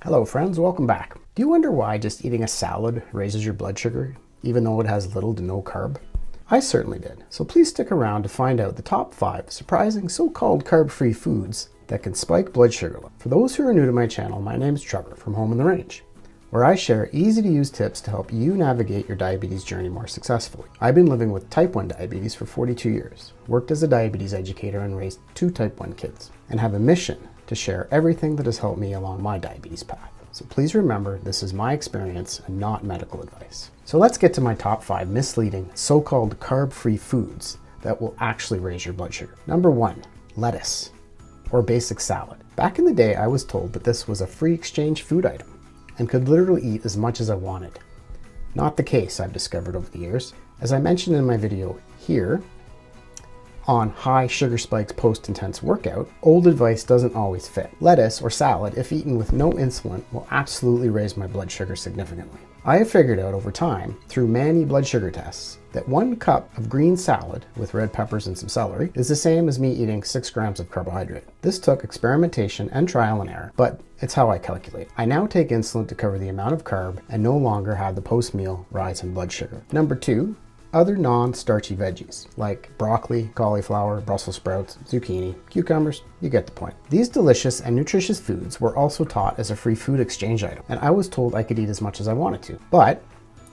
Hello friends, welcome back. Do you wonder why just eating a salad raises your blood sugar, even though it has little to no carb? I certainly did, so please stick around to find out the top 5 surprising so-called carb-free foods that can spike blood sugar level. For those who are new to my channel, my name is Trevor from Home on the Range, where I share easy-to-use tips to help you navigate your diabetes journey more successfully. I've been living with type 1 diabetes for 42 years, worked as a diabetes educator and raised 2 type 1 kids, and have a mission to share everything that has helped me along my diabetes path. So please remember, this is my experience and not medical advice. So let's get to my top 5 misleading so-called carb-free foods that will actually raise your blood sugar. Number 1, lettuce or basic salad. Back in the day, I was told that this was a free exchange food item and could literally eat as much as I wanted. Not the case, I've discovered over the years. As I mentioned in my video here on high sugar spikes post-intense workout, old advice doesn't always fit. Lettuce or salad, if eaten with no insulin, will absolutely raise my blood sugar significantly. I have figured out over time, through many blood sugar tests, that 1 cup of green salad with red peppers and some celery is the same as me eating 6 grams of carbohydrate. This took experimentation and trial and error, but it's how I calculate. I now take insulin to cover the amount of carb and no longer have the post-meal rise in blood sugar. Number 2, other non-starchy veggies like broccoli, cauliflower, Brussels sprouts, zucchini, cucumbers, you get the point. These delicious and nutritious foods were also taught as a free food exchange item, and I was told I could eat as much as I wanted to, but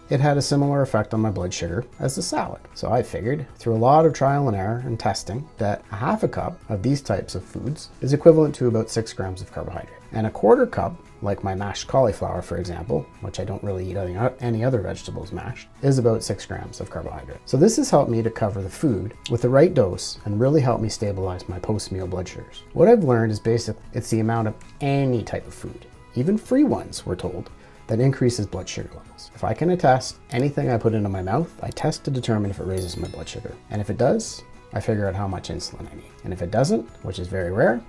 it had a similar effect on my blood sugar as the salad. So I figured, through a lot of trial and error and testing, that a half a cup of these types of foods is equivalent to about 6 grams of carbohydrate. And a quarter cup, like my mashed cauliflower, for example, which I don't really eat any other vegetables mashed, is about 6 grams of carbohydrate. So this has helped me to cover the food with the right dose and really helped me stabilize my post-meal blood sugars. What I've learned is basically it's the amount of any type of food, even free ones, we're told, that increases blood sugar levels. If I can attest, anything I put into my mouth, I test to determine if it raises my blood sugar. And if it does, I figure out how much insulin I need. And if it doesn't, which is very rare,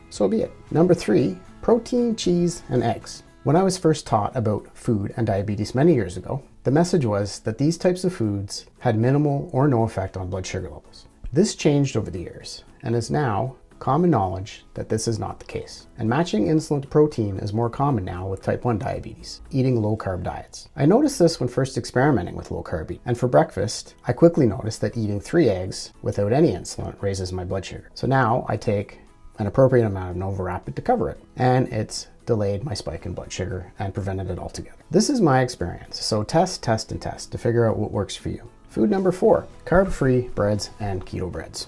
so be it. Number 3, protein, cheese, and eggs. When I was first taught about food and diabetes many years ago, the message was that these types of foods had minimal or no effect on blood sugar levels. This changed over the years and is now common knowledge that this is not the case. And matching insulin to protein is more common now with type 1 diabetes, eating low carb diets. I noticed this when first experimenting with low carb eating, and for breakfast, I quickly noticed that eating 3 eggs without any insulin raises my blood sugar. So now I take an appropriate amount of Nova Rapid to cover it, and it's delayed my spike in blood sugar and prevented it altogether. This is my experience, so test, and test to figure out what works for you. Food number 4, carb-free breads and keto breads.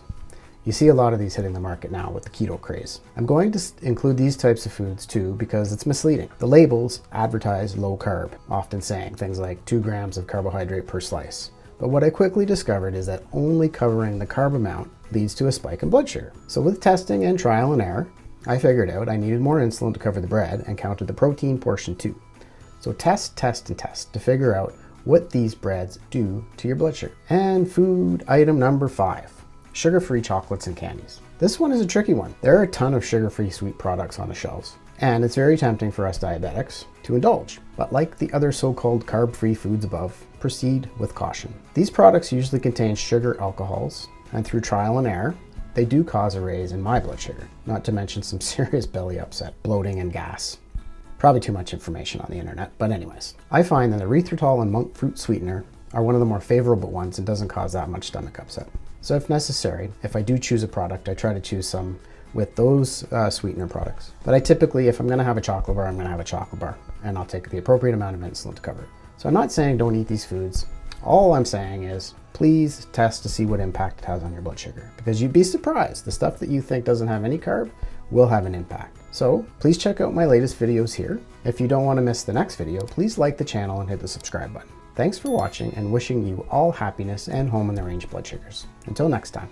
You see a lot of these hitting the market now with the keto craze. I'm going to include these types of foods too because it's misleading. The labels advertise low carb, often saying things like 2 grams of carbohydrate per slice. But what I quickly discovered is that only covering the carb amount leads to a spike in blood sugar. So with testing and trial and error, I figured out I needed more insulin to cover the bread and counted the protein portion too. So test, and test to figure out what these breads do to your blood sugar. And food item number 5. Sugar-free chocolates and candies. This one is a tricky one. There are a ton of sugar-free sweet products on the shelves, and it's very tempting for us diabetics to indulge. But like the other so-called carb-free foods above, proceed with caution. These products usually contain sugar alcohols, and through trial and error, they do cause a raise in my blood sugar, not to mention some serious belly upset, bloating, and gas. Probably too much information on the internet, but anyways. I find that erythritol and monk fruit sweetener are one of the more favorable ones and doesn't cause that much stomach upset. So if necessary, if I do choose a product, I try to choose some with those sweetener products. But I typically, if I'm gonna have a chocolate bar, I'm gonna have a chocolate bar, and I'll take the appropriate amount of insulin to cover it. So I'm not saying don't eat these foods. All I'm saying is please test to see what impact it has on your blood sugar, because you'd be surprised. The stuff that you think doesn't have any carb will have an impact. So please check out my latest videos here. If you don't wanna miss the next video, please like the channel and hit the subscribe button. Thanks for watching and wishing you all happiness and home in the range blood sugars. Until next time.